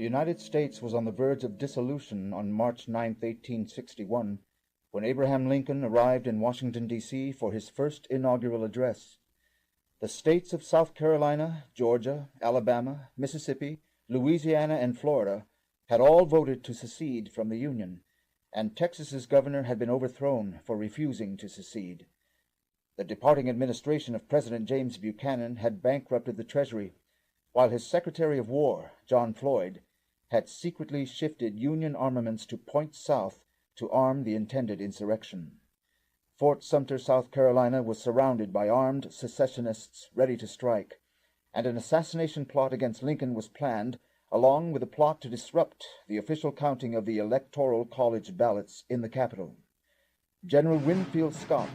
United States was on the verge of dissolution on March 9, 1861, when Abraham Lincoln arrived in Washington, D.C. for his first inaugural address. The states of South Carolina, Georgia, Alabama, Mississippi, Louisiana, and Florida had all voted to secede from the Union, and Texas's governor had been overthrown for refusing to secede. The departing administration of President James Buchanan had bankrupted the Treasury, while his Secretary of War, John Floyd, had secretly shifted Union armaments to Point South to arm the intended insurrection. Fort Sumter, South Carolina, was surrounded by armed secessionists ready to strike, and an assassination plot against Lincoln was planned, along with a plot to disrupt the official counting of the Electoral College ballots in the capital. General Winfield Scott,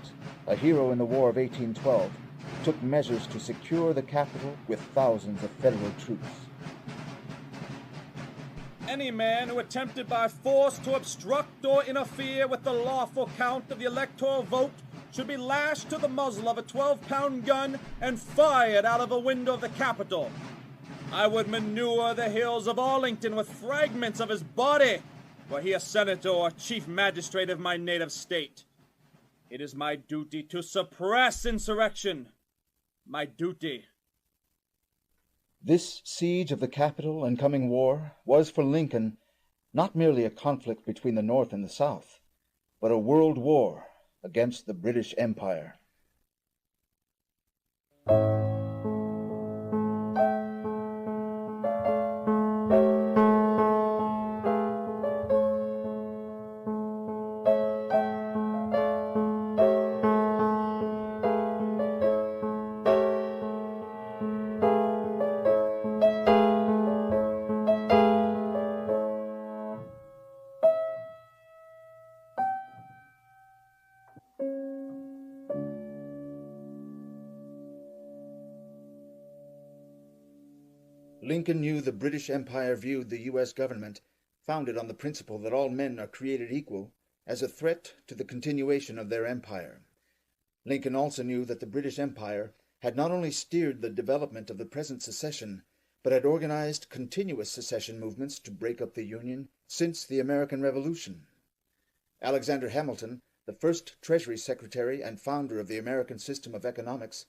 a hero in the War of 1812, took measures to secure the capital with thousands of federal troops. Any man who attempted by force to obstruct or interfere with the lawful count of the electoral vote should be lashed to the muzzle of a 12-pound gun and fired out of a window of the Capitol. I would manure the hills of Arlington with fragments of his body, were he a senator or chief magistrate of my native state. It is my duty to suppress insurrection. My duty. This siege of the Capitol and coming war was for Lincoln not merely a conflict between the North and the South, but a world war against the British Empire. Lincoln knew the British Empire viewed the U.S. government, founded on the principle that all men are created equal, as a threat to the continuation of their empire. Lincoln also knew that the British Empire had not only steered the development of the present secession, but had organized continuous secession movements to break up the Union since the American Revolution. Alexander Hamilton, the first Treasury Secretary and founder of the American system of economics,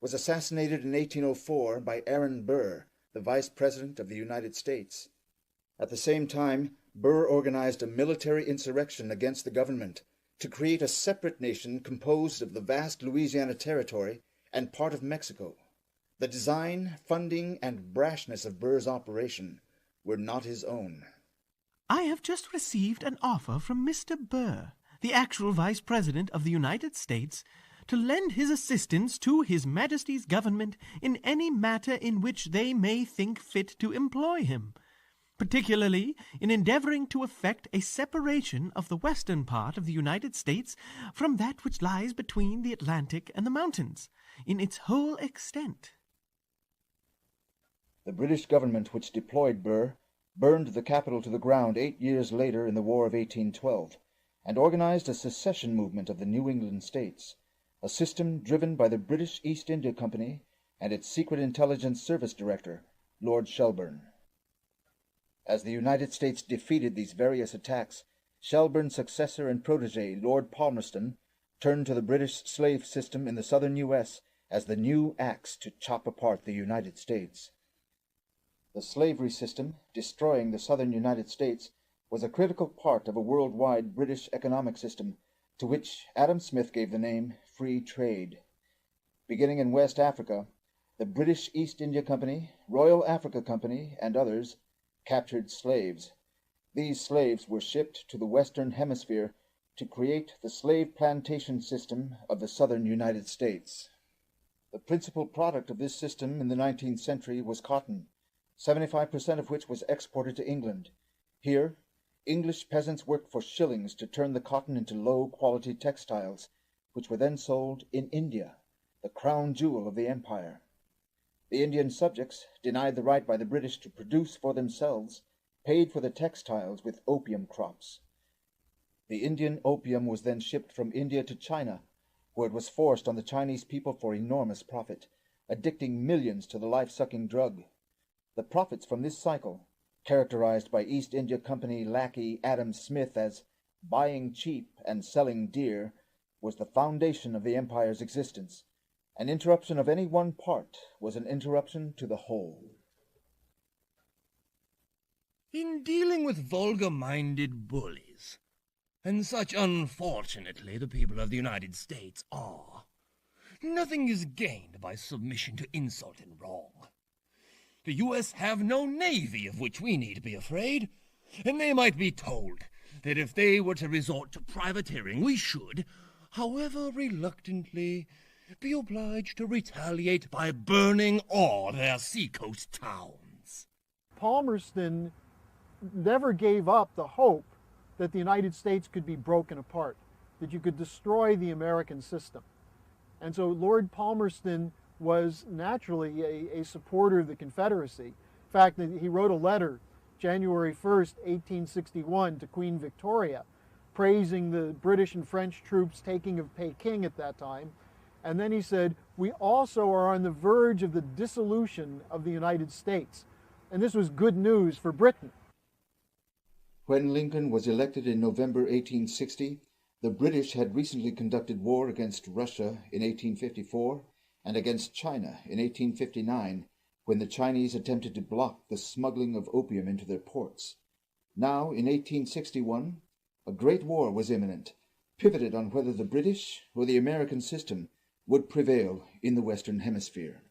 was assassinated in 1804 by Aaron Burr, the Vice President of the United States. At the same time, Burr organized a military insurrection against the government to create a separate nation composed of the vast Louisiana Territory and part of Mexico. The design, funding, and brashness of Burr's operation were not his own. I have just received an offer from Mr. Burr, the actual Vice President of the United States, to lend his assistance to His Majesty's government in any matter in which they may think fit to employ him, particularly in endeavoring to effect a separation of the western part of the United States from that which lies between the Atlantic and the mountains, in its whole extent. The British government which deployed Burr burned the capital to the ground 8 years later in the War of 1812, and organized a secession movement of the New England states, a system driven by the British East India Company and its Secret Intelligence Service Director, Lord Shelburne. As the United States defeated these various attacks, Shelburne's successor and protege, Lord Palmerston, turned to the British slave system in the southern U.S. as the new axe to chop apart the United States. The slavery system, destroying the southern United States, was a critical part of a worldwide British economic system to which Adam Smith gave the name free trade. Beginning in West Africa, the British East India Company, Royal Africa Company, and others captured slaves. These slaves were shipped to the Western Hemisphere to create the slave plantation system of the southern United States. The principal product of this system in the 19th century was cotton, 75% of which was exported to England. Here, English peasants worked for shillings to turn the cotton into low-quality textiles, which were then sold in India, the crown jewel of the empire. The Indian subjects, denied the right by the British to produce for themselves, paid for the textiles with opium crops. The Indian opium was then shipped from India to China, where it was forced on the Chinese people for enormous profit, addicting millions to the life-sucking drug. The profits from this cycle, characterized by East India Company lackey Adam Smith as buying cheap and selling dear, was the foundation of the empire's existence. An interruption of any one part was an interruption to the whole. In dealing with vulgar-minded bullies, and such unfortunately the people of the United States are, nothing is gained by submission to insult and wrong. The U.S. have no navy of which we need be afraid, and they might be told that if they were to resort to privateering, we should, however reluctantly, be obliged to retaliate by burning all their seacoast towns. Palmerston never gave up the hope that the United States could be broken apart, that you could destroy the American system. And so Lord Palmerston was naturally a supporter of the Confederacy. In fact, he wrote a letter January 1st, 1861 to Queen Victoria, praising the British and French troops taking of Peking at that time. And then he said, we also are on the verge of the dissolution of the United States. And this was good news for Britain. When Lincoln was elected in November 1860, the British had recently conducted war against Russia in 1854 and against China in 1859, when the Chinese attempted to block the smuggling of opium into their ports. Now, in 1861, a great war was imminent, pivoted on whether the British or the American system would prevail in the Western Hemisphere.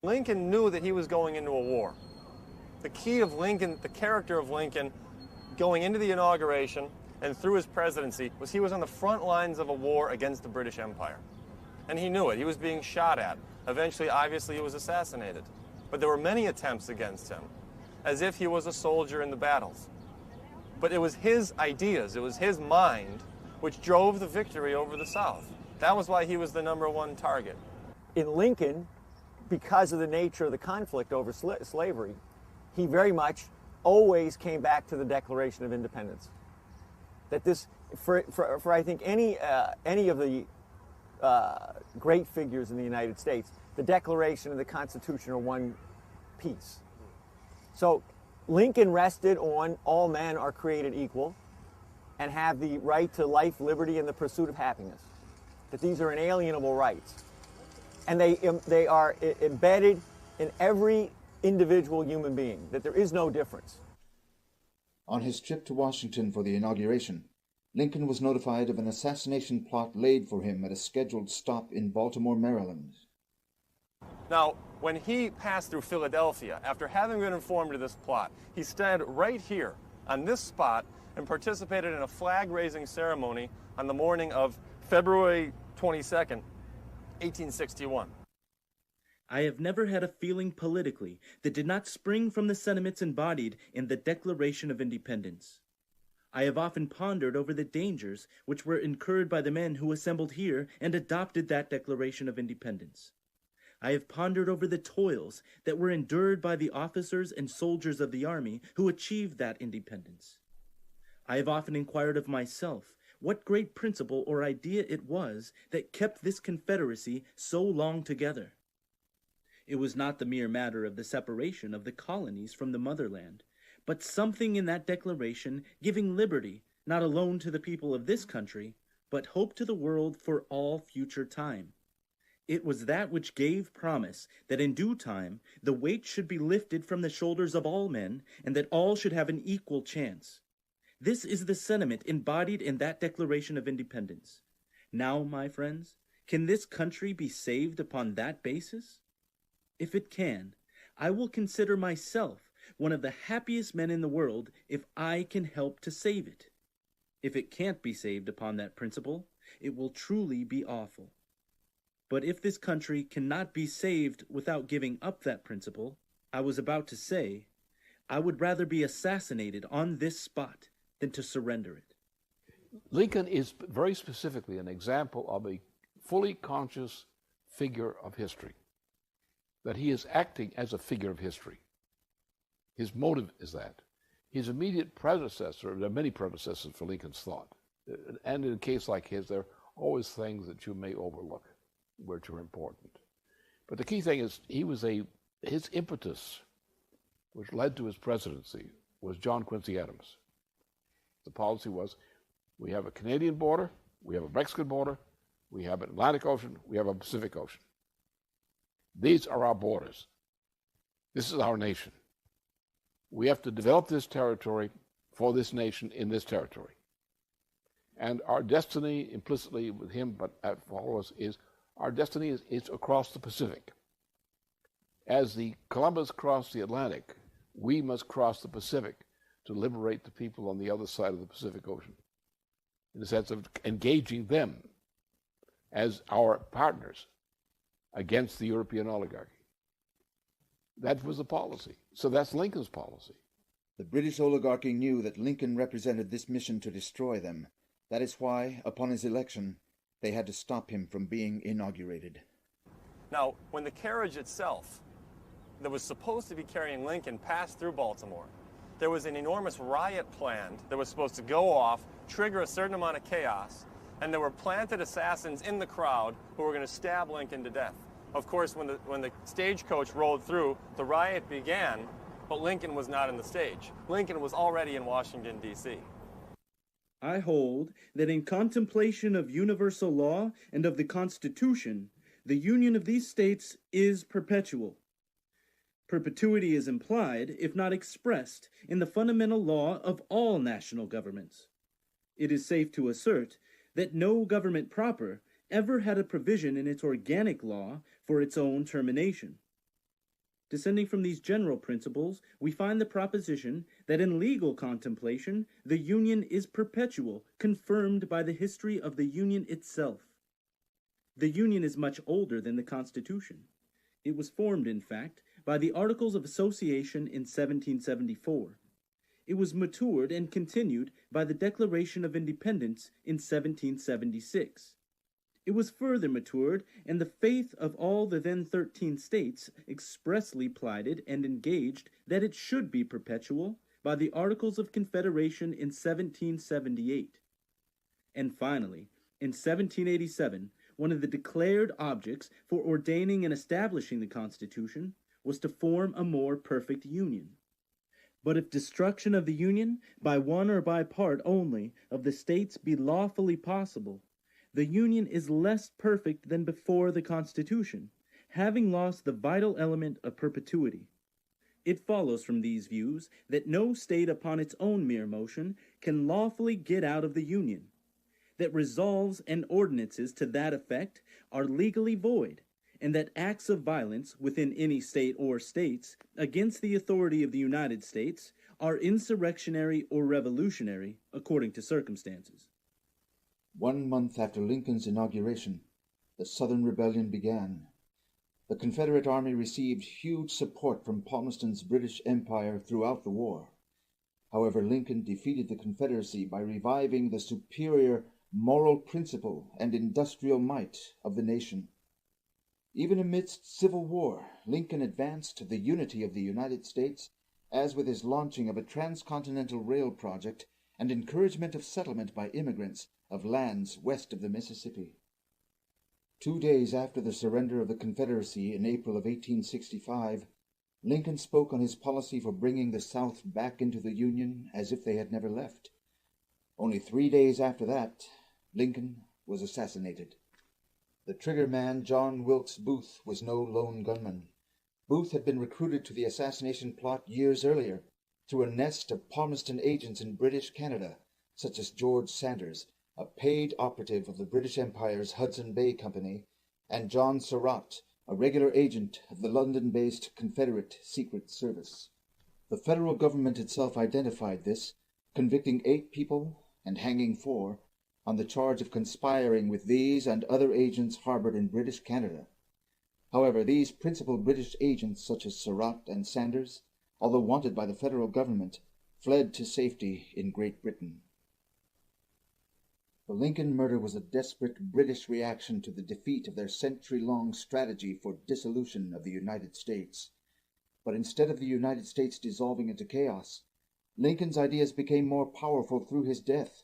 Lincoln knew that he was going into a war. The key of Lincoln, the character of Lincoln, going into the inauguration and through his presidency, was he was on the front lines of a war against the British Empire. And he knew it. He was being shot at. Eventually, obviously, he was assassinated. But there were many attempts against him, as if he was a soldier in the battles. But it was his ideas, it was his mind, which drove the victory over the South. That was why he was the #1 target. In Lincoln, because of the nature of the conflict over slavery, he very much always came back to the Declaration of Independence. That this, for I think any of the great figures in the United States, the Declaration and the Constitution are one piece. So Lincoln rested on all men are created equal and have the right to life, liberty, and the pursuit of happiness. That these are inalienable rights. And they are embedded in every individual human being, that there is no difference. On his trip to Washington for the inauguration, Lincoln was notified of an assassination plot laid for him at a scheduled stop in Baltimore, Maryland. Now, when he passed through Philadelphia, after having been informed of this plot, he stood right here on this spot and participated in a flag-raising ceremony on the morning of February 22nd, 1861. I have never had a feeling politically that did not spring from the sentiments embodied in the Declaration of Independence. I have often pondered over the dangers which were incurred by the men who assembled here and adopted that Declaration of Independence. I have pondered over the toils that were endured by the officers and soldiers of the army who achieved that independence. I have often inquired of myself what great principle or idea it was that kept this Confederacy so long together. It was not the mere matter of the separation of the colonies from the motherland, but something in that declaration giving liberty not alone to the people of this country, but hope to the world for all future time. It was that which gave promise that in due time the weight should be lifted from the shoulders of all men, and that all should have an equal chance. This is the sentiment embodied in that Declaration of Independence. Now, my friends, can this country be saved upon that basis? If it can, I will consider myself one of the happiest men in the world if I can help to save it. If it can't be saved upon that principle, it will truly be awful. But if this country cannot be saved without giving up that principle, I was about to say, I would rather be assassinated on this spot than to surrender it. Lincoln is very specifically an example of a fully conscious figure of history, that he is acting as a figure of history. His motive is that. His immediate predecessor, there are many predecessors for Lincoln's thought, and in a case like his, there are always things that you may overlook, which are important. But the key thing is his impetus which led to his presidency was John Quincy Adams. The policy was, we have a Canadian border, we have a Mexican border, we have an Atlantic Ocean, we have a Pacific Ocean. These are our borders. This is our nation. We have to develop this territory for this nation in this territory. And our destiny, implicitly with him, but for us, is our destiny is across the Pacific. As the Columbus crossed the Atlantic, we must cross the Pacific to liberate the people on the other side of the Pacific Ocean, in the sense of engaging them as our partners against the European oligarchy. That was the policy. So that's Lincoln's policy. The British oligarchy knew that Lincoln represented this mission to destroy them. That is why, upon his election, they had to stop him from being inaugurated. Now, when the carriage itself that was supposed to be carrying Lincoln passed through Baltimore, there was an enormous riot planned that was supposed to go off, trigger a certain amount of chaos, and there were planted assassins in the crowd who were going to stab Lincoln to death. Of course, when the stagecoach rolled through, the riot began, but Lincoln was not in the stage. Lincoln was already in Washington, D.C. I hold that in contemplation of universal law and of the Constitution, the union of these states is perpetual. Perpetuity is implied, if not expressed, in the fundamental law of all national governments. It is safe to assert that no government proper ever had a provision in its organic law for its own termination. Descending from these general principles, we find the proposition that in legal contemplation, the Union is perpetual, confirmed by the history of the Union itself. The Union is much older than the Constitution. It was formed, in fact, by the Articles of Association in 1774. It was matured and continued by the Declaration of Independence in 1776. It was further matured, and the faith of all the then 13 states expressly plighted and engaged that it should be perpetual by the Articles of Confederation in 1778. And finally, in 1787, one of the declared objects for ordaining and establishing the Constitution was to form a more perfect union. But if destruction of the Union, by one or by part only, of the states be lawfully possible, the Union is less perfect than before the Constitution, having lost the vital element of perpetuity. It follows from these views that no state upon its own mere motion can lawfully get out of the Union, that resolves and ordinances to that effect are legally void, and that acts of violence within any state or states against the authority of the United States are insurrectionary or revolutionary according to circumstances. 1 month after Lincoln's inauguration, the Southern Rebellion began. The Confederate Army received huge support from Palmerston's British Empire throughout the war. However, Lincoln defeated the Confederacy by reviving the superior moral principle and industrial might of the nation. Even amidst civil war, Lincoln advanced the unity of the United States, as with his launching of a transcontinental rail project and encouragement of settlement by immigrants of lands west of the Mississippi. 2 days after the surrender of the Confederacy in April of 1865, Lincoln spoke on his policy for bringing the South back into the Union as if they had never left. Only 3 days after that, Lincoln was assassinated. The trigger man, John Wilkes Booth, was no lone gunman. Booth had been recruited to the assassination plot years earlier through a nest of Palmerston agents in British Canada, such as George Sanders, a paid operative of the British Empire's Hudson Bay Company, and John Surratt, a regular agent of the London-based Confederate Secret Service. The federal government itself identified this, convicting 8 people and hanging 4 on the charge of conspiring with these and other agents harbored in British Canada. However, these principal British agents, such as Surratt and Sanders, although wanted by the federal government, fled to safety in Great Britain. The Lincoln murder was a desperate British reaction to the defeat of their century-long strategy for dissolution of the United States. But instead of the United States dissolving into chaos, Lincoln's ideas became more powerful through his death.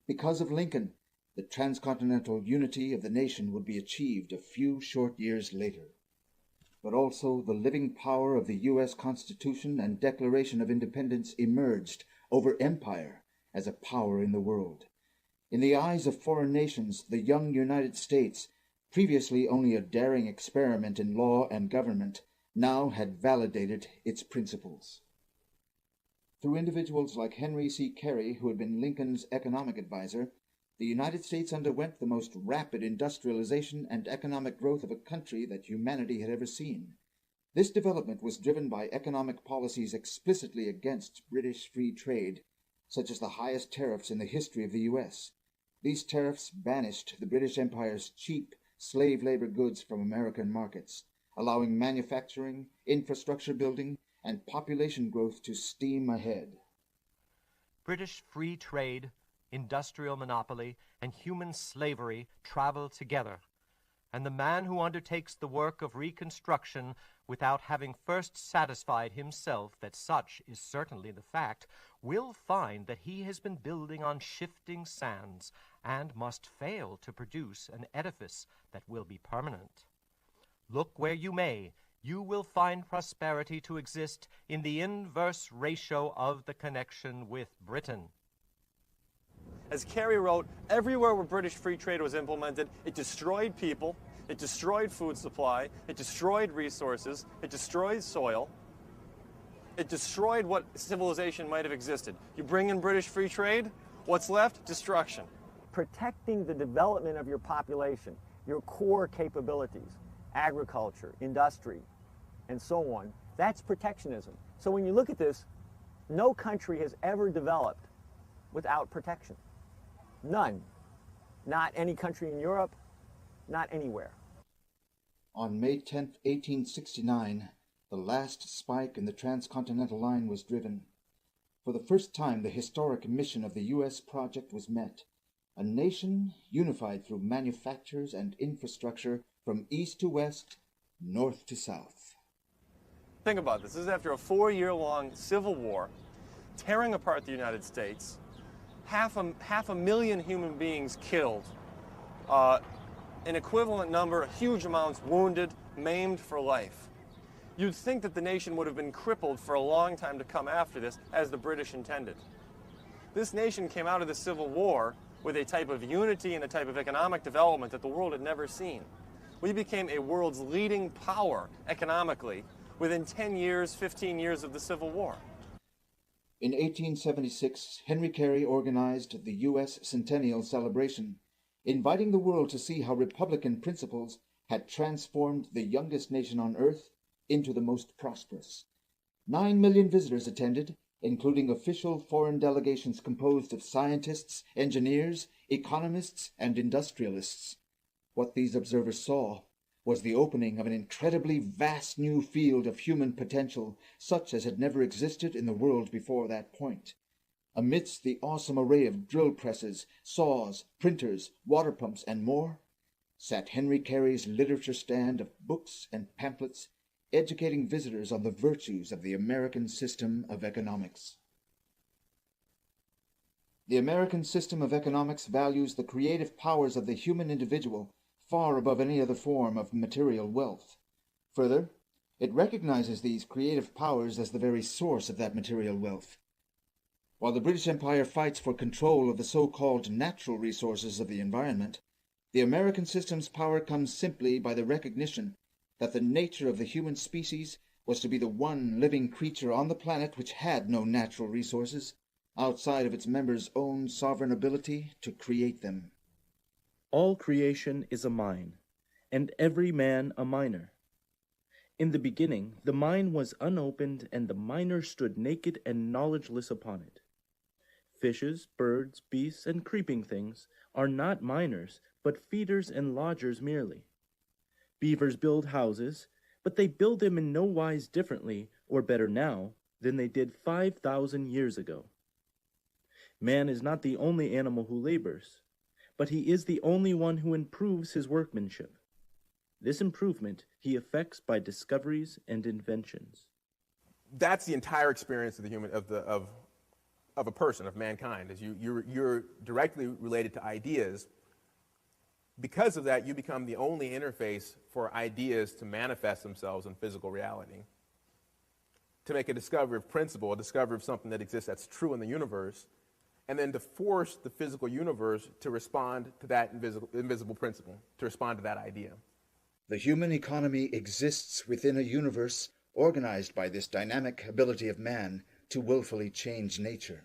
Because of Lincoln, the transcontinental unity of the nation would be achieved a few short years later. but also the living power of the U.S. Constitution and Declaration of Independence emerged over empire as a power in the world. In the eyes of foreign nations, the young United States, previously only a daring experiment in law and government, now had validated its principles. Through individuals like Henry C. Carey, who had been Lincoln's economic advisor, the United States underwent the most rapid industrialization and economic growth of a country that humanity had ever seen. This development was driven by economic policies explicitly against British free trade, such as the highest tariffs in the history of the U.S. These tariffs banished the British Empire's cheap slave labor goods from American markets, allowing manufacturing, infrastructure building, and population growth to steam ahead. British free trade, industrial monopoly, and human slavery travel together, and the man who undertakes the work of reconstruction without having first satisfied himself that such is certainly the fact will find that he has been building on shifting sands and must fail to produce an edifice that will be permanent. Look where you may, you will find prosperity to exist in the inverse ratio of the connection with Britain. As Carey wrote, everywhere where British free trade was implemented, it destroyed people, it destroyed food supply, it destroyed resources, it destroyed soil, it destroyed what civilization might have existed. You bring in British free trade, what's left? Destruction. Protecting the development of your population, your core capabilities, agriculture, industry, and so on, that's protectionism. So when you look at this, no country has ever developed without protection. None. Not any country in Europe, not anywhere. On May 10, 1869, the last spike in the transcontinental line was driven. For the first time, the historic mission of the U.S. project was met. A nation unified through manufactures and infrastructure from east to west, north to south. Think about this. This is after a 4-year-long civil war, tearing apart the United States, half a million human beings killed, an equivalent number, huge amounts wounded, maimed for life. You'd think that the nation would have been crippled for a long time to come after this, as the British intended. This nation came out of the Civil War with a type of unity and a type of economic development that the world had never seen. We became a world's leading power economically within 10 years, 15 years of the Civil War. In 1876, Henry Carey organized the U.S. Centennial Celebration, inviting the world to see how Republican principles had transformed the youngest nation on earth into the most prosperous. 9 million visitors attended, including official foreign delegations composed of scientists, engineers, economists, and industrialists. What these observers saw was the opening of an incredibly vast new field of human potential, such as had never existed in the world before that point. Amidst the awesome array of drill presses, saws, printers, water pumps, and more, sat Henry Carey's literature stand of books and pamphlets, educating visitors on the virtues of the American system of economics. The American system of economics values the creative powers of the human individual far above any other form of material wealth. Further, it recognizes these creative powers as the very source of that material wealth. While the British Empire fights for control of the so-called natural resources of the environment, the American system's power comes simply by the recognition that the nature of the human species was to be the one living creature on the planet which had no natural resources, outside of its members' own sovereign ability to create them. All creation is a mine, and every man a miner. In the beginning, the mine was unopened, and the miner stood naked and knowledgeless upon it. Fishes, birds, beasts, and creeping things are not miners, but feeders and lodgers merely. Beavers build houses, but they build them in no wise differently, or better now, than they did 5,000 years ago. Man is not the only animal who labors, but he is the only one who improves his workmanship. This improvement he effects by discoveries and inventions. That's the entire experience of the human of a person, of mankind. Is you're directly related to ideas, Because of that, you become the only interface for ideas to manifest themselves in physical reality. To make a discovery of principle, a discovery of something that exists that's true in the universe, and then to force the physical universe to respond to that invisible principle, to respond to that idea. The human economy exists within a universe organized by this dynamic ability of man to willfully change nature.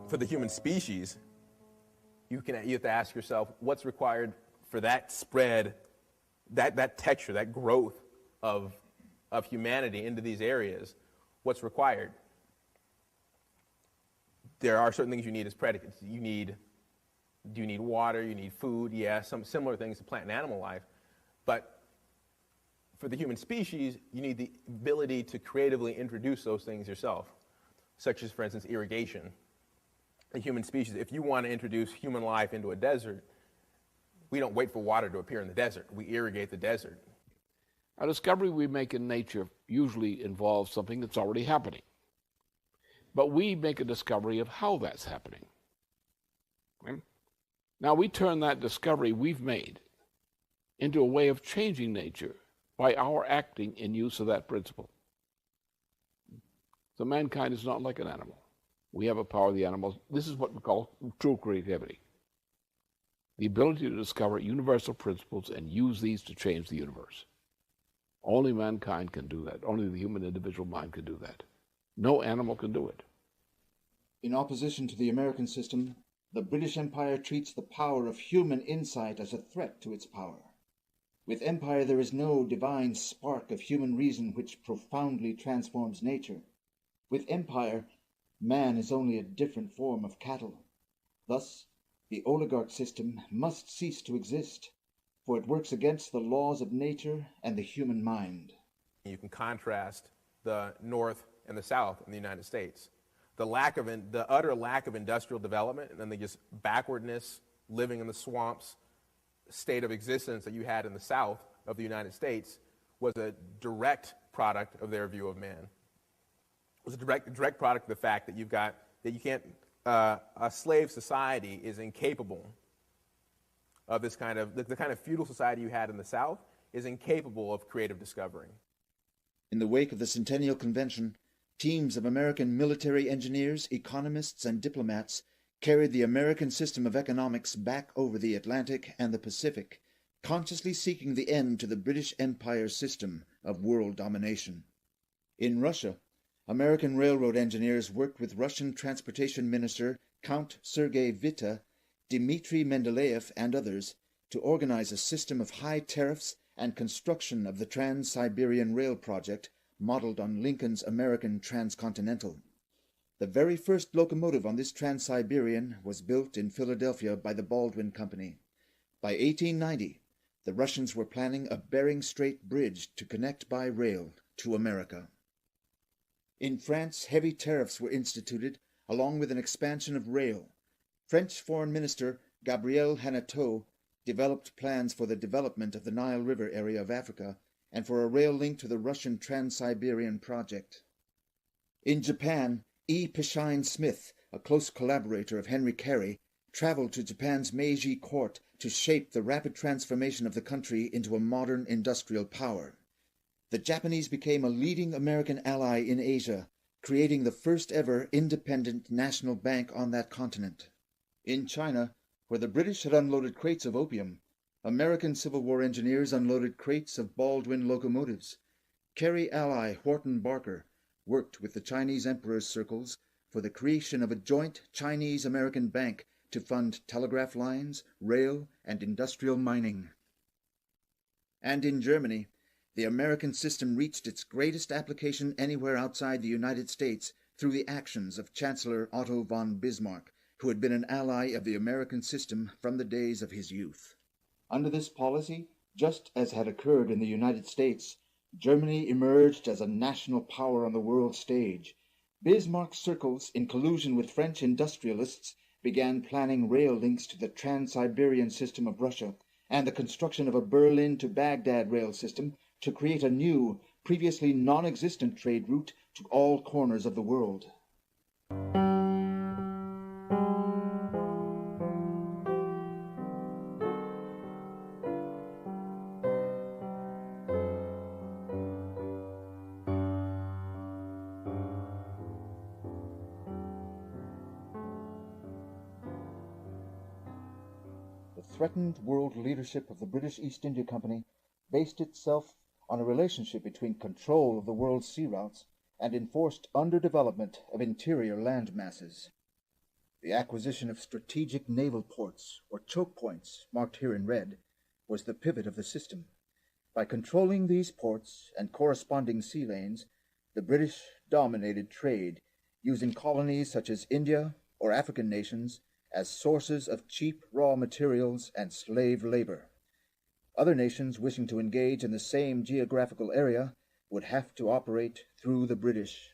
For the human species, you have to ask yourself, what's required for that spread, that texture, that growth of humanity into these areas? What's required? There are certain things you need as predicates. Do you need water? You need food? Yeah, some similar things to plant and animal life. But for the human species, you need the ability to creatively introduce those things yourself, such as, for instance, irrigation. The human species, if you want to introduce human life into a desert, we don't wait for water to appear in the desert. We irrigate the desert. A discovery we make in nature usually involves something that's already happening. But we make a discovery of how that's happening. Okay? Now we turn that discovery we've made into a way of changing nature by our acting in use of that principle. So mankind is not like an animal. We have a power of the animals. This is what we call true creativity. The ability to discover universal principles and use these to change the universe. Only mankind can do that. Only the human individual mind can do that. No animal can do it. In opposition to the American system, the British Empire treats the power of human insight as a threat to its power. With empire, there is no divine spark of human reason which profoundly transforms nature. With empire, man is only a different form of cattle. Thus, the oligarch system must cease to exist, for it works against the laws of nature and the human mind. You can contrast the North and the South in the United States. The utter lack of industrial development and the just backwardness, living in the swamps, state of existence that you had in the South of the United States was a direct product of their view of man. It was a direct product of the fact that a slave society is incapable of this kind of, the kind of feudal society you had in the South is incapable of creative discovery. In the wake of the Centennial Convention, teams of American military engineers, economists, and diplomats carried the American system of economics back over the Atlantic and the Pacific, consciously seeking the end to the British Empire system of world domination. In Russia, American railroad engineers worked with Russian Transportation Minister Count Sergei Witte, Dmitry Mendeleev, and others to organize a system of high tariffs and construction of the Trans-Siberian Rail project modeled on Lincoln's American Transcontinental. The very first locomotive on this Trans-Siberian was built in Philadelphia by the Baldwin Company. By 1890, the Russians were planning a Bering Strait bridge to connect by rail to America. In France, heavy tariffs were instituted, along with an expansion of rail. French Foreign Minister Gabriel Hanotaux developed plans for the development of the Nile River area of Africa and for a rail link to the Russian Trans-Siberian project. In Japan, E. Pishine Smith, a close collaborator of Henry Carey, traveled to Japan's Meiji court to shape the rapid transformation of the country into a modern industrial power. The Japanese became a leading American ally in Asia, creating the first ever independent national bank on that continent. In China, where the British had unloaded crates of opium, American Civil War engineers unloaded crates of Baldwin locomotives. Carey ally Horton Barker worked with the Chinese emperor's circles for the creation of a joint Chinese-American bank to fund telegraph lines, rail, and industrial mining. And in Germany, the American system reached its greatest application anywhere outside the United States through the actions of Chancellor Otto von Bismarck, who had been an ally of the American system from the days of his youth. Under this policy, just as had occurred in the United States, Germany emerged as a national power on the world stage. Bismarck's circles, in collusion with French industrialists, began planning rail links to the Trans-Siberian system of Russia and the construction of a Berlin to Baghdad rail system to create a new, previously non-existent trade route to all corners of the world. The threatened world leadership of the British East India Company based itself on a relationship between control of the world's sea routes and enforced underdevelopment of interior land masses. The acquisition of strategic naval ports, or choke points, marked here in red, was the pivot of the system. By controlling these ports and corresponding sea lanes, the British dominated trade, using colonies such as India or African nations as sources of cheap raw materials and slave labor. Other nations wishing to engage in the same geographical area would have to operate through the British.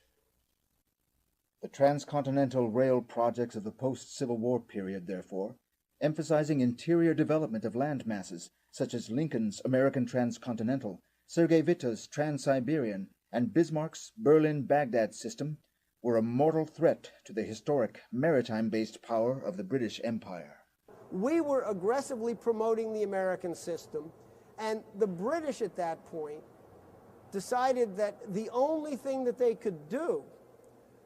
The transcontinental rail projects of the post-Civil War period, therefore, emphasizing interior development of land masses, such as Lincoln's American Transcontinental, Sergei Witta's Trans-Siberian, and Bismarck's Berlin-Baghdad system, were a mortal threat to the historic maritime-based power of the British Empire. We were aggressively promoting the American system, and the British at that point decided that the only thing that they could do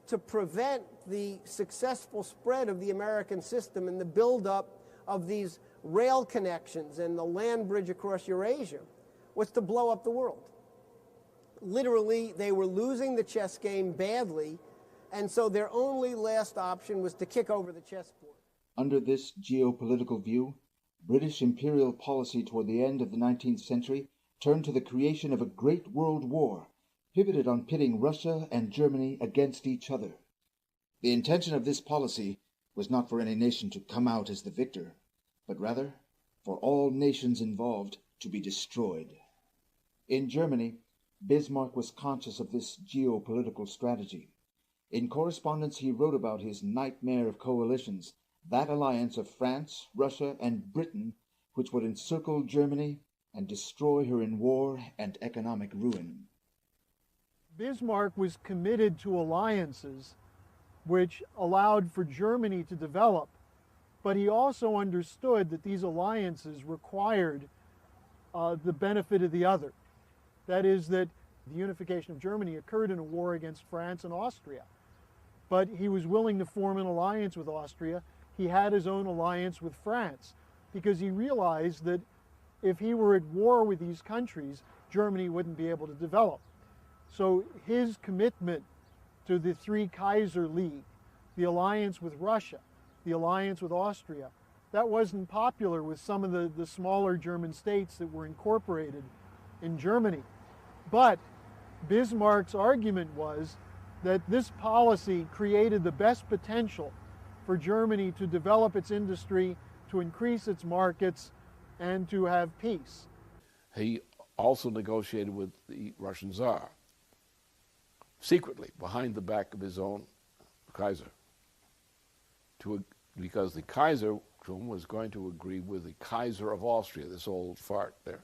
to prevent the successful spread of the American system and the buildup of these rail connections and the land bridge across Eurasia was to blow up the world. Literally, they were losing the chess game badly, and so their only last option was to kick over the chessboard. Under this geopolitical view, British imperial policy toward the end of the 19th century turned to the creation of a great world war, pivoted on pitting Russia and Germany against each other. The intention of this policy was not for any nation to come out as the victor, but rather for all nations involved to be destroyed. In Germany, Bismarck was conscious of this geopolitical strategy. In correspondence, he wrote about his nightmare of coalitions, that alliance of France, Russia, and Britain, which would encircle Germany and destroy her in war and economic ruin. Bismarck was committed to alliances which allowed for Germany to develop, but he also understood that these alliances required the benefit of the other. That is, that the unification of Germany occurred in a war against France and Austria. But he was willing to form an alliance with Austria. He had his own alliance with France because he realized that if he were at war with these countries, Germany wouldn't be able to develop. So his commitment to the Three Kaiser League, the alliance with Russia, the alliance with Austria, that wasn't popular with some of the smaller German states that were incorporated in Germany. But Bismarck's argument was that this policy created the best potential for Germany to develop its industry, to increase its markets, and to have peace. He also negotiated with the Russian Tsar, secretly, behind the back of his own Kaiser, because the Kaiser was going to agree with the Kaiser of Austria, this old fart there,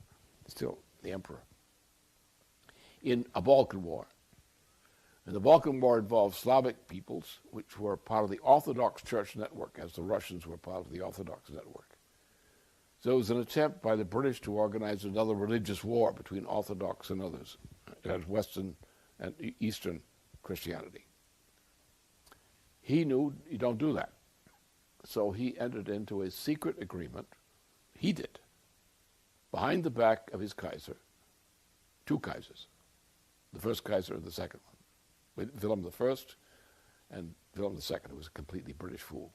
still the emperor, in a Balkan War. And the Balkan War involved Slavic peoples, which were part of the Orthodox Church network, as the Russians were part of the Orthodox network. So it was an attempt by the British to organize another religious war between Orthodox and others, as Western and Eastern Christianity. He knew you don't do that. So he entered into a secret agreement, he did, behind the back of his Kaiser, two Kaisers, the first Kaiser and the second one. Wilhelm I and Wilhelm II, who was a completely British fool,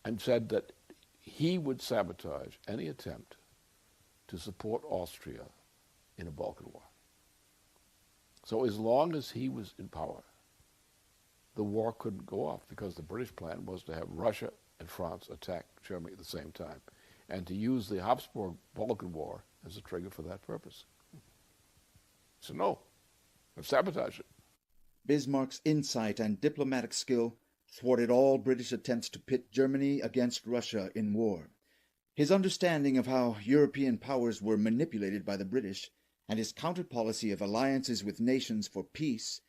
and said that he would sabotage any attempt to support Austria in a Balkan War. So as long as he was in power, the war couldn't go off, because the British plan was to have Russia and France attack Germany at the same time, and to use the Habsburg Balkan War as a trigger for that purpose. So no, let's sabotage it. Bismarck's insight and diplomatic skill thwarted all British attempts to pit Germany against Russia in war. His understanding of how European powers were manipulated by the British, and his counter-policy of alliances with nations for peace,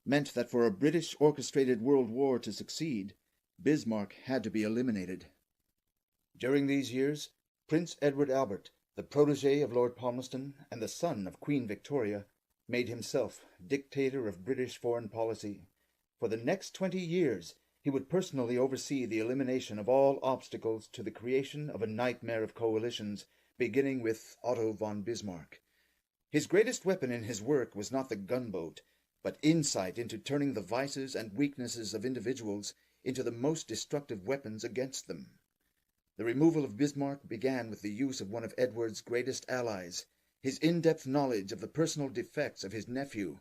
meant that for a British-orchestrated world war to succeed, Bismarck had to be eliminated. During these years, Prince Edward Albert, the protege of Lord Palmerston and the son of Queen Victoria, made himself dictator of British foreign policy. For the next 20 years, he would personally oversee the elimination of all obstacles to the creation of a nightmare of coalitions, beginning with Otto von Bismarck. His greatest weapon in his work was not the gunboat, but insight into turning the vices and weaknesses of individuals into the most destructive weapons against them. The removal of Bismarck began with the use of one of Edward's greatest allies, his in-depth knowledge of the personal defects of his nephew,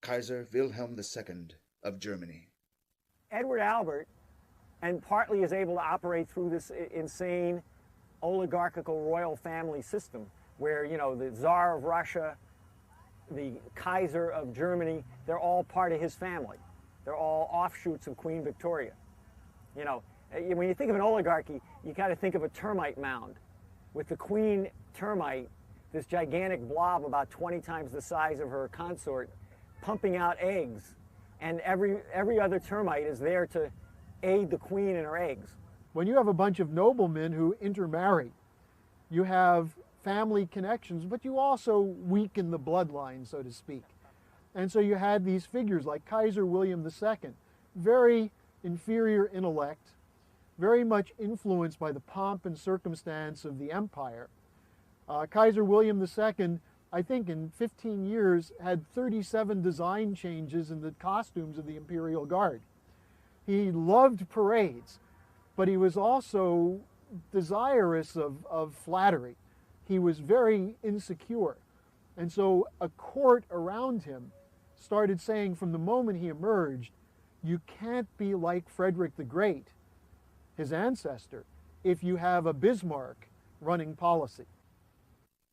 Kaiser Wilhelm II of Germany. Edward Albert, and partly is able to operate through this insane oligarchical royal family system where, you know, the Tsar of Russia, the Kaiser of Germany, they're all part of his family. They're all offshoots of Queen Victoria. You know, when you think of an oligarchy, you kind of think of a termite mound. With the queen termite, this gigantic blob about 20 times the size of her consort, pumping out eggs, and every other termite is there to aid the queen in her eggs. When you have a bunch of noblemen who intermarry, you have family connections, but you also weaken the bloodline, so to speak. And so you had these figures like Kaiser William II, very inferior intellect, very much influenced by the pomp and circumstance of the empire. Kaiser William II, I think in 15 years, had 37 design changes in the costumes of the Imperial Guard. He loved parades, but he was also desirous of flattery. He was very insecure. And so a court around him started saying from the moment he emerged, you can't be like Frederick the Great, his ancestor, if you have a Bismarck running policy.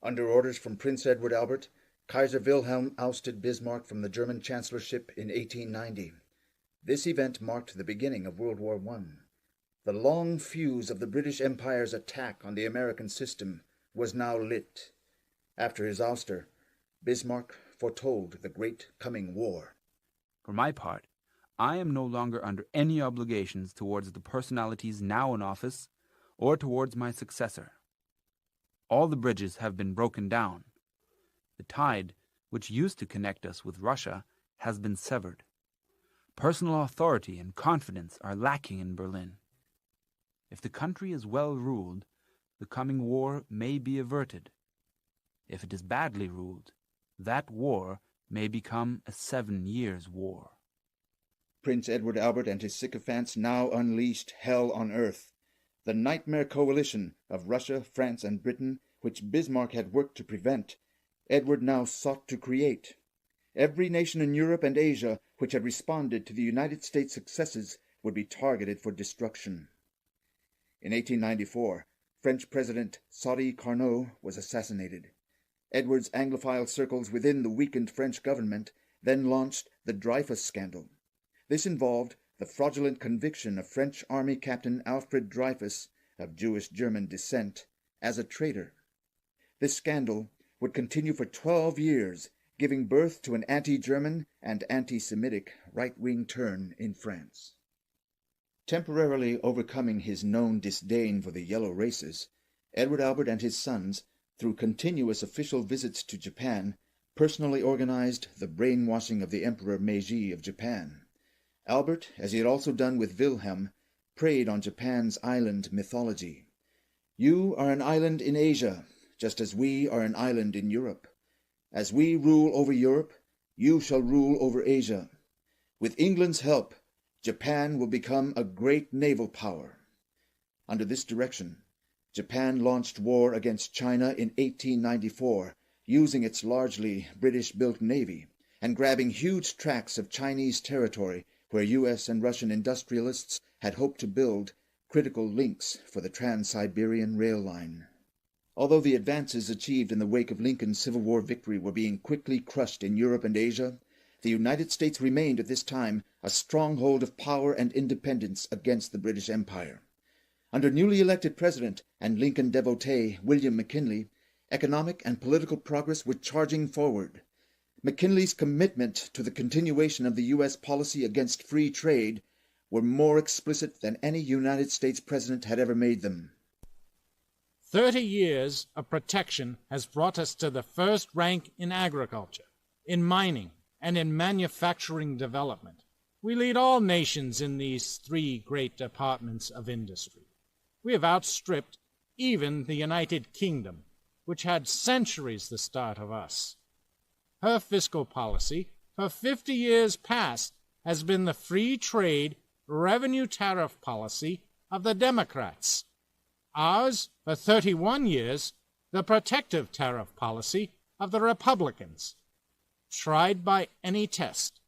Under orders from Prince Edward Albert, Kaiser Wilhelm ousted Bismarck from the German chancellorship in 1890. This event marked the beginning of World War I. The long fuse of the British Empire's attack on the American system was now lit. After his ouster, Bismarck foretold the great coming war. For my part, I am no longer under any obligations towards the personalities now in office or towards my successor. All the bridges have been broken down. The tide, which used to connect us with Russia, has been severed. Personal authority and confidence are lacking in Berlin. If the country is well ruled, the coming war may be averted. If it is badly ruled, that war may become a 7 years' war. Prince Edward Albert and his sycophants now unleashed hell on earth. The nightmare coalition of Russia, France, and Britain, which Bismarck had worked to prevent, Edward now sought to create. Every nation in Europe and Asia which had responded to the United States' successes would be targeted for destruction. In 1894, French President Sadi Carnot was assassinated. Edward's Anglophile circles within the weakened French government then launched the Dreyfus Scandal. This involved the fraudulent conviction of French Army Captain Alfred Dreyfus, of Jewish-German descent, as a traitor. This scandal would continue for 12 years, giving birth to an anti-German and anti-Semitic right-wing turn in France. Temporarily overcoming his known disdain for the yellow races, Edward Albert and his sons, through continuous official visits to Japan, personally organized the brainwashing of the Emperor Meiji of Japan. Albert, as he had also done with Wilhelm, preyed on Japan's island mythology. You are an island in Asia, just as we are an island in Europe. As we rule over Europe, you shall rule over Asia. With England's help, Japan will become a great naval power. Under this direction, Japan launched war against China in 1894, using its largely British-built navy, and grabbing huge tracts of Chinese territory where U.S. and Russian industrialists had hoped to build critical links for the Trans-Siberian rail line. Although the advances achieved in the wake of Lincoln's Civil War victory were being quickly crushed in Europe and Asia, the United States remained at this time a stronghold of power and independence against the British Empire. Under newly elected President and Lincoln devotee William McKinley, economic and political progress were charging forward. McKinley's commitment to the continuation of the U.S. policy against free trade were more explicit than any United States president had ever made them. 30 years of protection has brought us to the first rank in agriculture, in mining, and in manufacturing development. We lead all nations in these three great departments of industry. We have outstripped even the United Kingdom, which had centuries the start of us. Her fiscal policy for 50 years past has been the free trade, revenue tariff policy of the Democrats. Ours, for 31 years, the protective tariff policy of the Republicans. Tried by any test,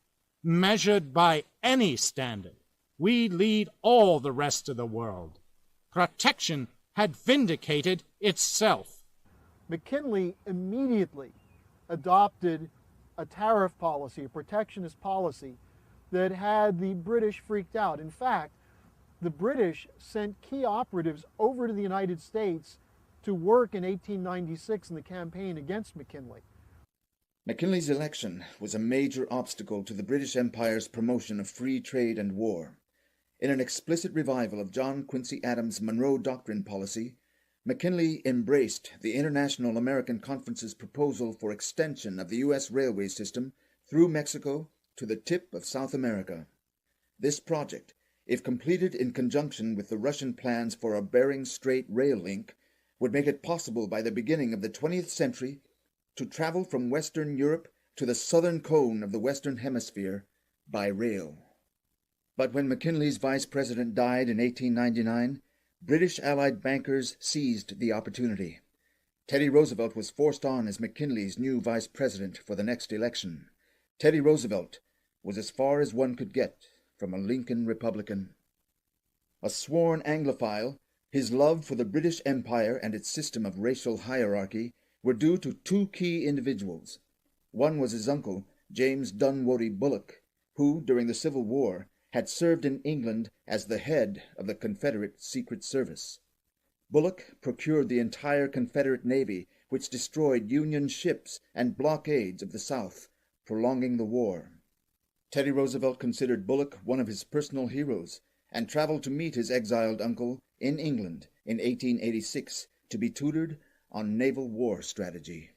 measured by any standard, we lead all the rest of the world. Protection had vindicated itself. McKinley immediately adopted a tariff policy, a protectionist policy, that had the British freaked out. In fact, the British sent key operatives over to the United States to work in 1896 in the campaign against McKinley. McKinley's election was a major obstacle to the British Empire's promotion of free trade and war. In an explicit revival of John Quincy Adams' Monroe Doctrine policy, McKinley embraced the International American Conference's proposal for extension of the U.S. railway system through Mexico to the tip of South America. This project, if completed in conjunction with the Russian plans for a Bering Strait rail link, would make it possible by the beginning of the 20th century to travel from Western Europe to the southern cone of the Western Hemisphere by rail. But when McKinley's vice president died in 1899, British Allied bankers seized the opportunity. Teddy Roosevelt was forced on as McKinley's new vice president for the next election. Teddy Roosevelt was as far as one could get from a Lincoln Republican. A sworn Anglophile, his love for the British Empire and its system of racial hierarchy were due to two key individuals. One was his uncle, James Dunwoody Bulloch, who, during the Civil War, had served in England as the head of the Confederate Secret Service. Bulloch procured the entire Confederate Navy, which destroyed Union ships and blockades of the South, prolonging the war. Teddy Roosevelt considered Bulloch one of his personal heroes, and traveled to meet his exiled uncle in England in 1886 to be tutored on naval war strategy.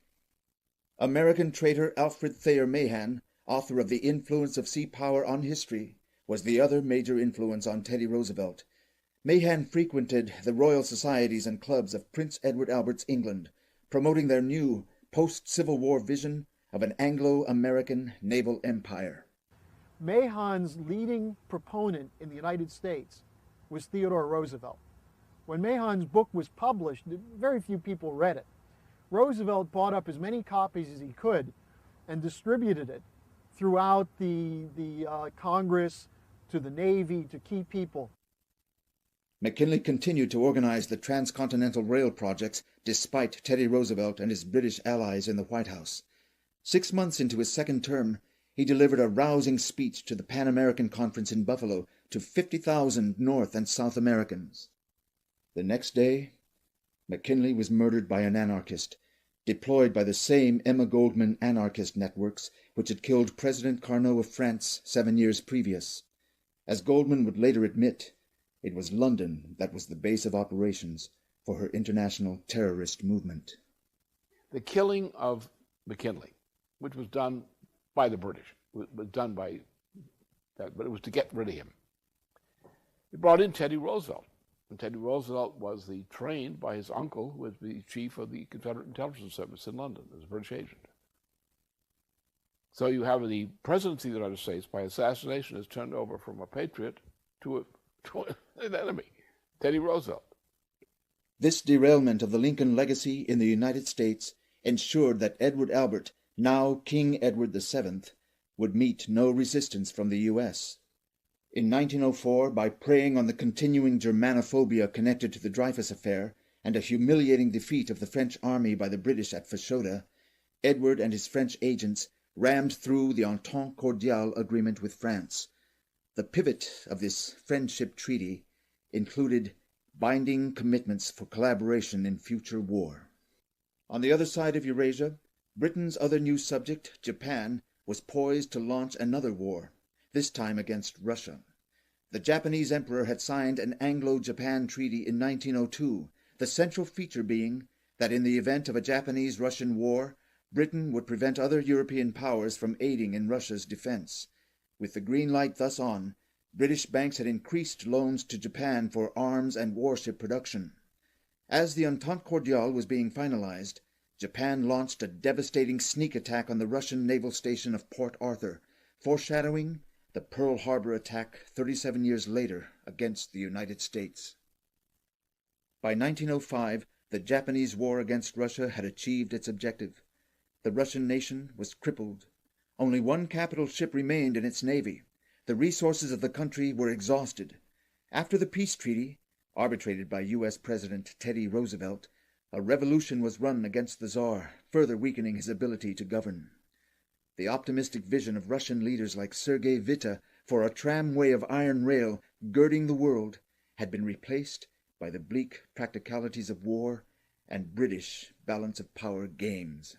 American trader Alfred Thayer Mahan, author of The Influence of Sea Power on History, was the other major influence on Teddy Roosevelt. Mahan frequented the Royal Societies and clubs of Prince Edward Albert's England, promoting their new post-Civil War vision of an Anglo-American naval empire. Mahan's leading proponent in the United States was Theodore Roosevelt. When Mahan's book was published, very few people read it. Roosevelt bought up as many copies as he could and distributed it throughout the Congress, to the Navy, to key people. McKinley continued to organize the transcontinental rail projects despite Teddy Roosevelt and his British allies in the White House. 6 months into his second term, he delivered a rousing speech to the Pan American Conference in Buffalo to 50,000 North and South Americans. The next day, McKinley was murdered by an anarchist, deployed by the same Emma Goldman anarchist networks which had killed President Carnot of France 7 years previous. As Goldman would later admit, it was London that was the base of operations for her international terrorist movement. The killing of McKinley, which was done by the British, was done by that, but it was to get rid of him. It brought in Teddy Roosevelt. And Teddy Roosevelt was trained by his uncle, who was the chief of the Confederate Intelligence Service in London as a British agent. So you have the presidency of the United States by assassination is turned over from a patriot to an enemy, Teddy Roosevelt. This derailment of the Lincoln legacy in the United States ensured that Edward Albert, now King Edward VII, would meet no resistance from the U.S. In 1904, by preying on the continuing Germanophobia connected to the Dreyfus affair, and a humiliating defeat of the French army by the British at Fashoda, Edward and his French agents rammed through the Entente Cordiale agreement with France. The pivot of this friendship treaty included binding commitments for collaboration in future war. On the other side of Eurasia, Britain's other new subject, Japan, was poised to launch another war, this time against Russia. The Japanese emperor had signed an Anglo-Japan treaty in 1902, the central feature being that in the event of a Japanese-Russian war, Britain would prevent other European powers from aiding in Russia's defense. With the green light thus on, British banks had increased loans to Japan for arms and warship production. As the Entente Cordiale was being finalized, Japan launched a devastating sneak attack on the Russian naval station of Port Arthur, foreshadowing the Pearl Harbor attack 37 years later against the United States. By 1905, the Japanese war against Russia had achieved its objective. The Russian nation was crippled. Only one capital ship remained in its navy. The resources of the country were exhausted. After the peace treaty, arbitrated by U.S. President Teddy Roosevelt, a revolution was run against the Tsar, further weakening his ability to govern. The optimistic vision of Russian leaders like Sergei Witte for a tramway of iron rail girding the world had been replaced by the bleak practicalities of war and British balance of power games.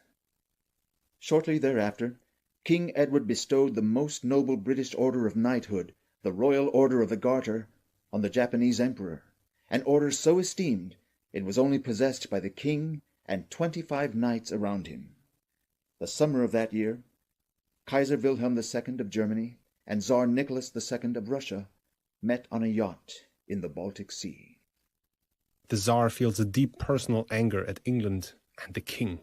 Shortly thereafter, King Edward bestowed the most noble British order of knighthood, the Royal Order of the Garter, on the Japanese emperor, an order so esteemed it was only possessed by the king and 25 knights around him. The summer of that year, Kaiser Wilhelm II of Germany and Tsar Nicholas II of Russia met on a yacht in the Baltic Sea. The Tsar feels a deep personal anger at England and the king.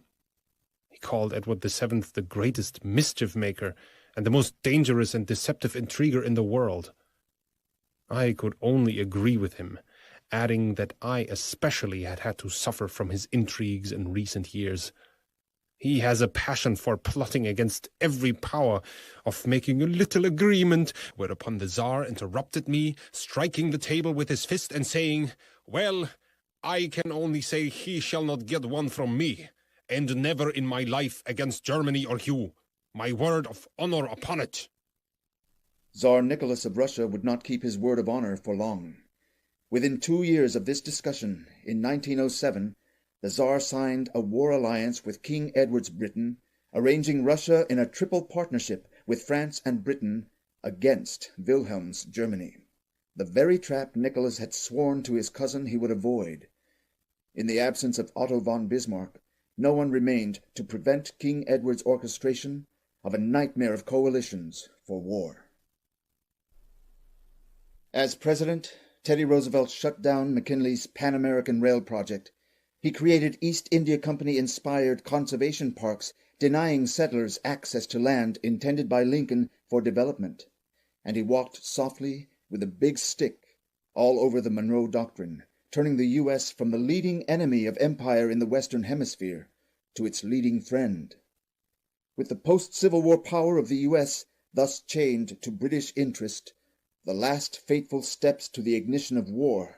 He called Edward VII the greatest mischief maker and the most dangerous and deceptive intriguer in the world. I could only agree with him, adding that I especially had to suffer from his intrigues in recent years. He has a passion for plotting against every power, of making a little agreement, whereupon the Tsar interrupted me, striking the table with his fist and saying, "Well, I can only say he shall not get one from me, and never in my life against Germany or you. My word of honor upon it." Tsar Nicholas of Russia would not keep his word of honor for long. Within 2 years of this discussion, in 1907, the Tsar signed a war alliance with King Edward's Britain, arranging Russia in a triple partnership with France and Britain against Wilhelm's Germany, the very trap Nicholas had sworn to his cousin he would avoid. In the absence of Otto von Bismarck, no one remained to prevent King Edward's orchestration of a nightmare of coalitions for war. As president, Teddy Roosevelt shut down McKinley's Pan American Rail project. He created East India Company-inspired conservation parks, denying settlers access to land intended by Lincoln for development. And he walked softly with a big stick all over the Monroe Doctrine, turning the U.S. from the leading enemy of empire in the Western Hemisphere to its leading friend. With the post-Civil War power of the U.S. thus chained to British interest, the last fateful steps to the ignition of war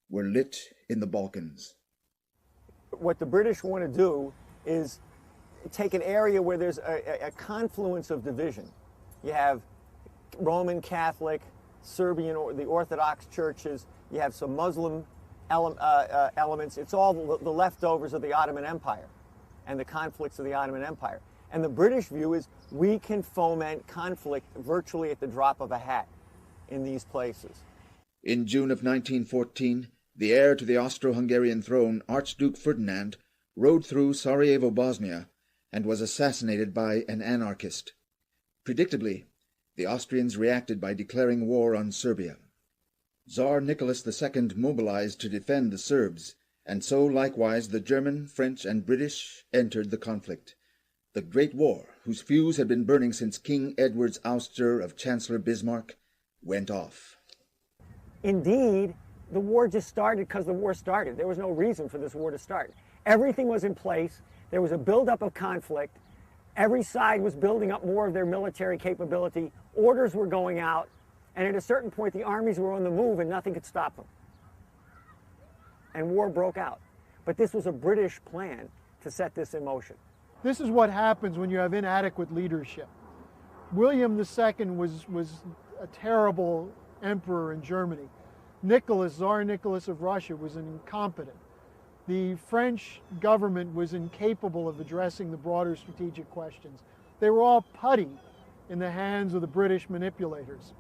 were lit in the Balkans. What the British want to do is take an area where there's a confluence of division. You have Roman Catholic, Serbian, or the Orthodox churches. You have some Muslim elements. It's all the leftovers of the Ottoman Empire and the conflicts of the Ottoman Empire. And the British view is we can foment conflict virtually at the drop of a hat in these places. In June of 1914, the heir to the Austro-Hungarian throne, Archduke Ferdinand, rode through Sarajevo, Bosnia, and was assassinated by an anarchist. Predictably, the Austrians reacted by declaring war on Serbia. Tsar Nicholas II mobilized to defend the Serbs, and so likewise the German, French, and British entered the conflict. The Great War, whose fuse had been burning since King Edward's ouster of Chancellor Bismarck, went off. Indeed, the war just started because the war started. There was no reason for this war to start. Everything was in place. There was a buildup of conflict. Every side was building up more of their military capability. Orders were going out. And at a certain point, the armies were on the move and nothing could stop them. And war broke out. But this was a British plan to set this in motion. This is what happens when you have inadequate leadership. William II was a terrible emperor in Germany. Tsar Nicholas of Russia was incompetent. The French government was incapable of addressing the broader strategic questions. They were all putty in the hands of the British manipulators.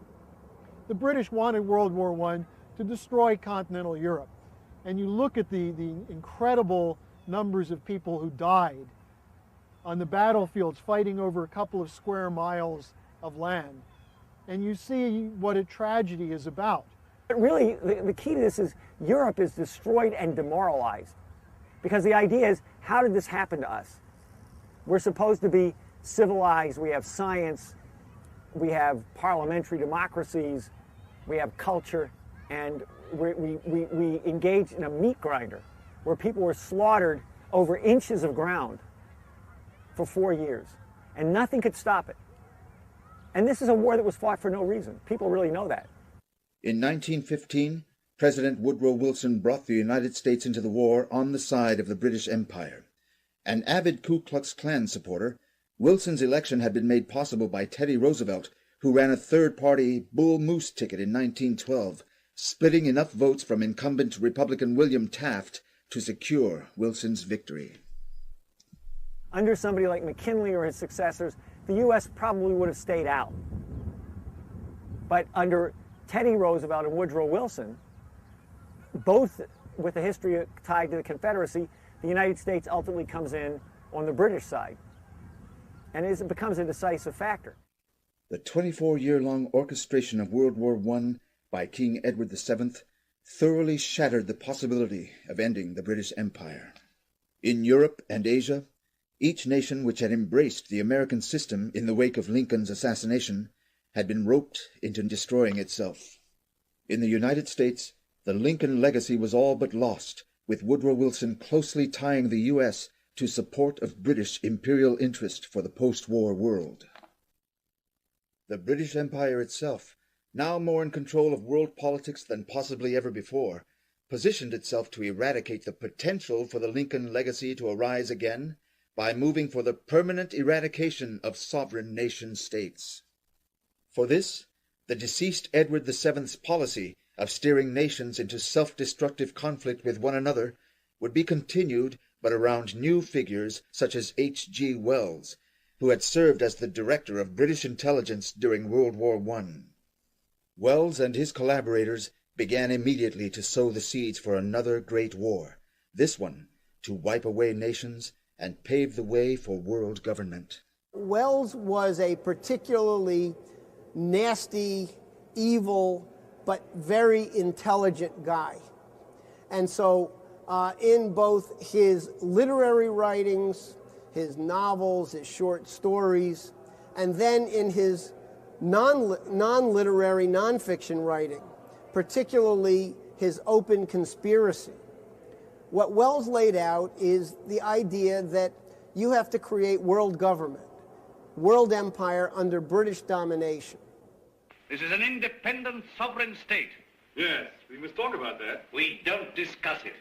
The British wanted World War I to destroy continental Europe. And you look at the incredible numbers of people who died on the battlefields fighting over a couple of square miles of land, and you see what a tragedy is about. But really, the key to this is Europe is destroyed and demoralized. Because the idea is, how did this happen to us? We're supposed to be civilized, we have science, we have parliamentary democracies, we have culture, and we engaged in a meat grinder where people were slaughtered over inches of ground for 4 years, and nothing could stop it. And this is a war that was fought for no reason. People really know that. In 1915, President Woodrow Wilson brought the United States into the war on the side of the British Empire. An avid Ku Klux Klan supporter, Wilson's election had been made possible by Teddy Roosevelt, who ran a third-party Bull Moose ticket in 1912, splitting enough votes from incumbent Republican William Taft to secure Wilson's victory. Under somebody like McKinley or his successors, the U.S. probably would have stayed out. But under Teddy Roosevelt and Woodrow Wilson, both with a history tied to the Confederacy, the United States ultimately comes in on the British side. And it becomes a decisive factor. The 24-year-long orchestration of World War I by King Edward VII thoroughly shattered the possibility of ending the British Empire. In Europe and Asia, each nation which had embraced the American system in the wake of Lincoln's assassination had been roped into destroying itself. In the United States, the Lincoln legacy was all but lost, with Woodrow Wilson closely tying the U.S. to support of British imperial interest for the post-war world. The British Empire itself, now more in control of world politics than possibly ever before, positioned itself to eradicate the potential for the Lincoln legacy to arise again by moving for the permanent eradication of sovereign nation-states. For this, the deceased Edward VII's policy of steering nations into self-destructive conflict with one another would be continued, but around new figures such as H.G. Wells, who had served as the director of British intelligence during World War I. Wells and his collaborators began immediately to sow the seeds for another great war, this one to wipe away nations and pave the way for world government. Wells was a particularly nasty, evil, but very intelligent guy. And so in both his literary writings, his novels, his short stories, and then in his non-literary, non-fiction writing, particularly his Open Conspiracy, what Wells laid out is the idea that you have to create world government, world empire under British domination. This is an independent sovereign state. Yes, we must talk about that. We don't discuss it.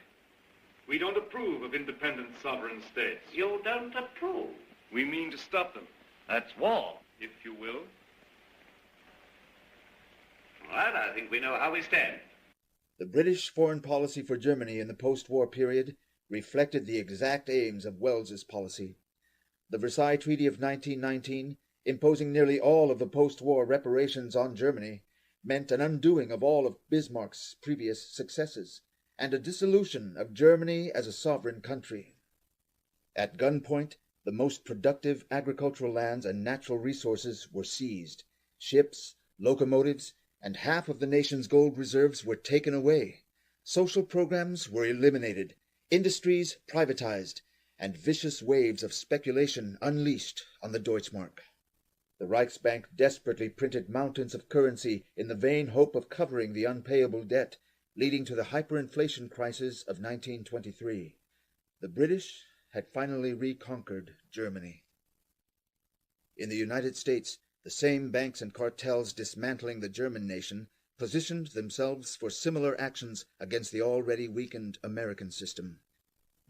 We don't approve of independent sovereign states. You don't approve? We mean to stop them. That's war. If you will. All right, I think we know how we stand. The British foreign policy for Germany in the post-war period reflected the exact aims of Wells's policy. The Versailles Treaty of 1919, imposing nearly all of the post-war reparations on Germany, meant an undoing of all of Bismarck's previous successes and a dissolution of Germany as a sovereign country. At gunpoint, the most productive agricultural lands and natural resources were seized. Ships, locomotives, and half of the nation's gold reserves were taken away. Social programs were eliminated, industries privatized, and vicious waves of speculation unleashed on the Deutschmark. The Reichsbank desperately printed mountains of currency in the vain hope of covering the unpayable debt, leading to the hyperinflation crisis of 1923. The British had finally reconquered Germany. In the United States, the same banks and cartels dismantling the German nation positioned themselves for similar actions against the already weakened American system.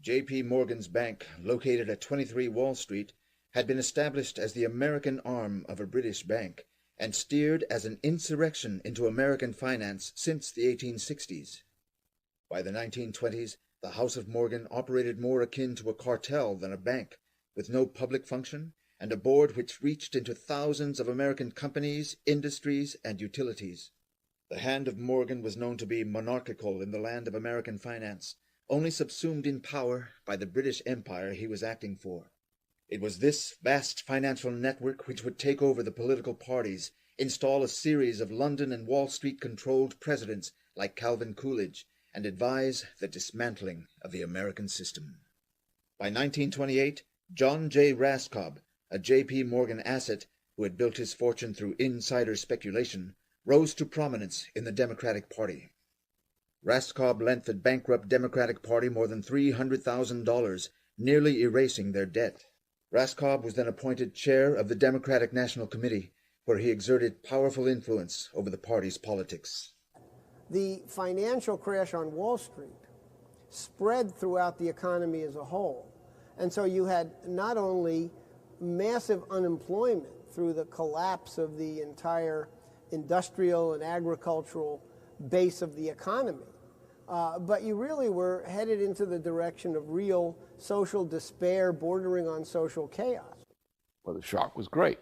J.P. Morgan's bank, located at 23 Wall Street, had been established as the American arm of a British bank and steered as an insurrection into American finance since the 1860s. By the 1920s, the House of Morgan operated more akin to a cartel than a bank, with no public function and a board which reached into thousands of American companies, industries, and utilities. The hand of Morgan was known to be monarchical in the land of American finance, only subsumed in power by the British Empire he was acting for. It was this vast financial network which would take over the political parties, install a series of London and Wall Street-controlled presidents like Calvin Coolidge, and advise the dismantling of the American system. By 1928, John J. Raskob, a J.P. Morgan asset who had built his fortune through insider speculation, rose to prominence in the Democratic Party. Raskob lent the bankrupt Democratic Party more than $300,000, nearly erasing their debt. Raskob was then appointed chair of the Democratic National Committee, where he exerted powerful influence over the party's politics. The financial crash on Wall Street spread throughout the economy as a whole. And so you had not only massive unemployment through the collapse of the entire industrial and agricultural base of the economy, but you really were headed into the direction of real social despair bordering on social chaos. Well, the shock was great.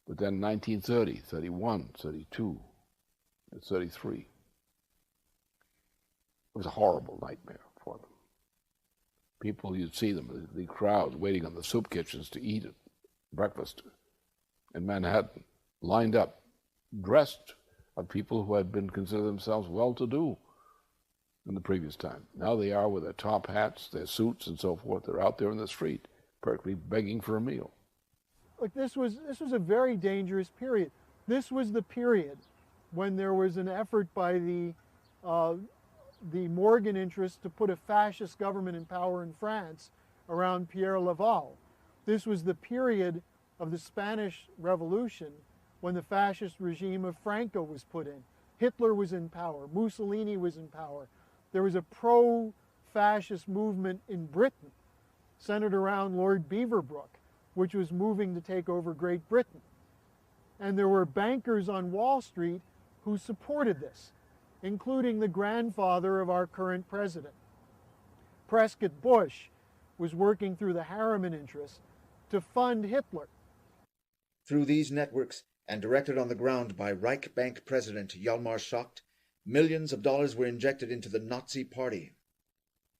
But then 1930, 31, 32, and 33. It was a horrible nightmare for them. People, you'd see them, the crowds waiting on the soup kitchens to eat breakfast in Manhattan, lined up, dressed of people who had been considered themselves well-to-do in the previous time. Now they are with their top hats, their suits, and so forth. They're out there in the street, practically begging for a meal. Look, this was a very dangerous period. This was the period when there was an effort by the Morgan interests to put a fascist government in power in France around Pierre Laval. This was the period of the Spanish Revolution when the fascist regime of Franco was put in. Hitler was in power. Mussolini was in power. There was a pro-fascist movement in Britain centered around Lord Beaverbrook, which was moving to take over Great Britain. And there were bankers on Wall Street who supported this, including the grandfather of our current president. Prescott Bush was working through the Harriman interests to fund Hitler. Through these networks, and directed on the ground by Reich Bank President Hjalmar Schacht, millions of dollars were injected into the Nazi Party.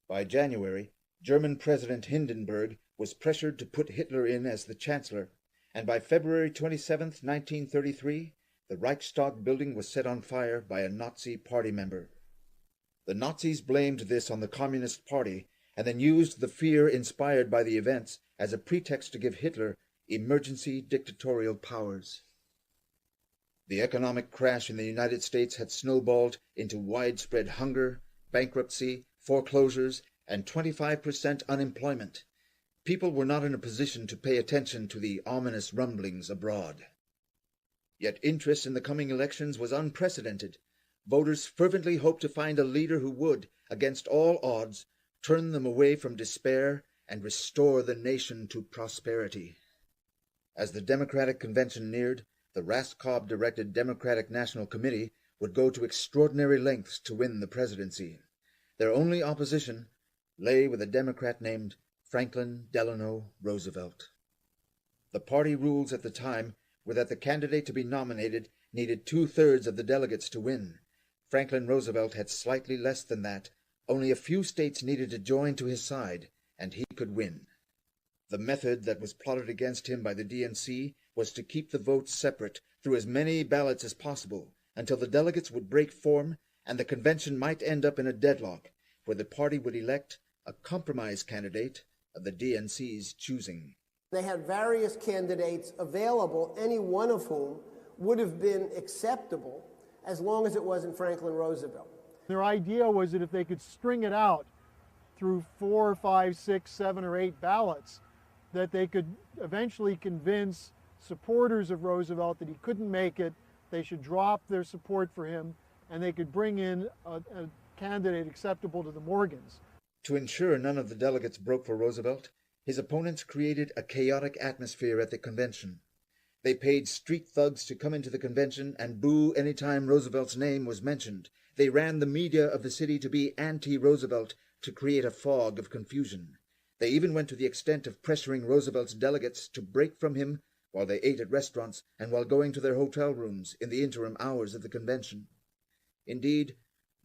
By January, German President Hindenburg was pressured to put Hitler in as the Chancellor, and by February 27, 1933, the Reichstag building was set on fire by a Nazi party member. The Nazis blamed this on the Communist Party and then used the fear inspired by the events as a pretext to give Hitler emergency dictatorial powers. The economic crash in the United States had snowballed into widespread hunger, bankruptcy, foreclosures, and 25% unemployment. People were not in a position to pay attention to the ominous rumblings abroad. Yet interest in the coming elections was unprecedented. Voters fervently hoped to find a leader who would, against all odds, turn them away from despair and restore the nation to prosperity. As the Democratic Convention neared, the Raskob-directed Democratic National Committee would go to extraordinary lengths to win the presidency. Their only opposition lay with a Democrat named Franklin Delano Roosevelt. The party rules at the time were that the candidate to be nominated needed 2/3 of the delegates to win. Franklin Roosevelt had slightly less than that. Only a few states needed to join to his side, and he could win. The method that was plotted against him by the DNC was to keep the votes separate through as many ballots as possible until the delegates would break form and the convention might end up in a deadlock where the party would elect a compromise candidate of the DNC's choosing. They had various candidates available, any one of whom would have been acceptable as long as it wasn't Franklin Roosevelt. Their idea was that if they could string it out through 4, 5, 6, 7, or 8 ballots, that they could eventually convince supporters of Roosevelt that he couldn't make it, they should drop their support for him, and they could bring in a candidate acceptable to the Morgans. To ensure none of the delegates broke for Roosevelt, his opponents created a chaotic atmosphere at the convention. They paid street thugs to come into the convention and boo any time Roosevelt's name was mentioned. They ran the media of the city to be anti-Roosevelt to create a fog of confusion. They even went to the extent of pressuring Roosevelt's delegates to break from him while they ate at restaurants and while going to their hotel rooms in the interim hours of the convention. Indeed,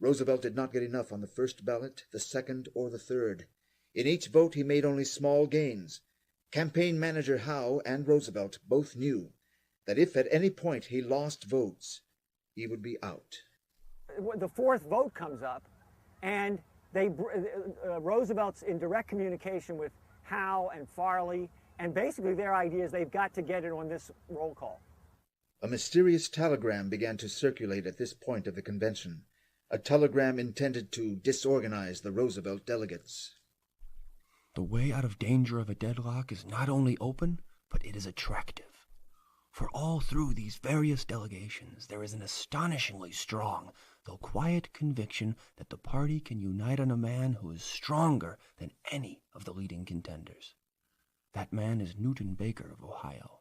Roosevelt did not get enough on the first ballot, the second, or the third. In each vote he made only small gains. Campaign manager Howe and Roosevelt both knew that if at any point he lost votes, he would be out. The fourth vote comes up, and Roosevelt's in direct communication with Howe and Farley, and basically their idea is they've got to get it on this roll call. A mysterious telegram began to circulate at this point of the convention, a telegram intended to disorganize the Roosevelt delegates. The way out of danger of a deadlock is not only open, but it is attractive. For all through these various delegations, there is an astonishingly strong, though quiet conviction that the party can unite on a man who is stronger than any of the leading contenders. That man is Newton Baker of Ohio.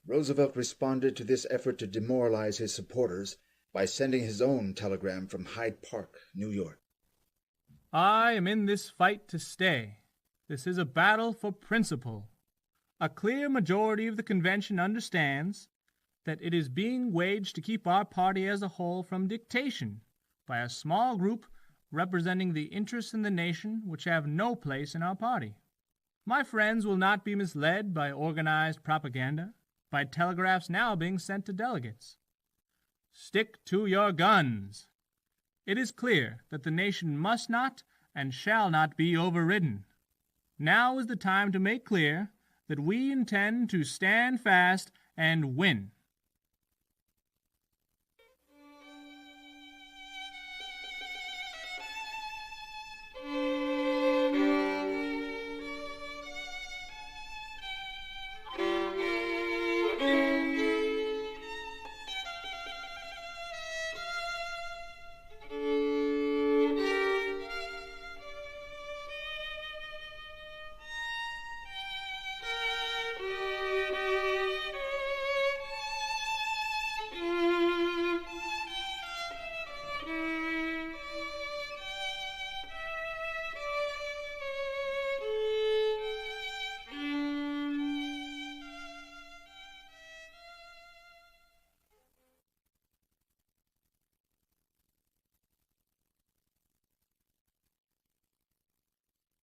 Roosevelt responded to this effort to demoralize his supporters by sending his own telegram from Hyde Park, New York. I am in this fight to stay. This is a battle for principle. A clear majority of the convention understands that it is being waged to keep our party as a whole from dictation by a small group representing the interests in the nation which have no place in our party. My friends will not be misled by organized propaganda, by telegraphs now being sent to delegates. Stick to your guns. It is clear that the nation must not and shall not be overridden. Now is the time to make clear that we intend to stand fast and win.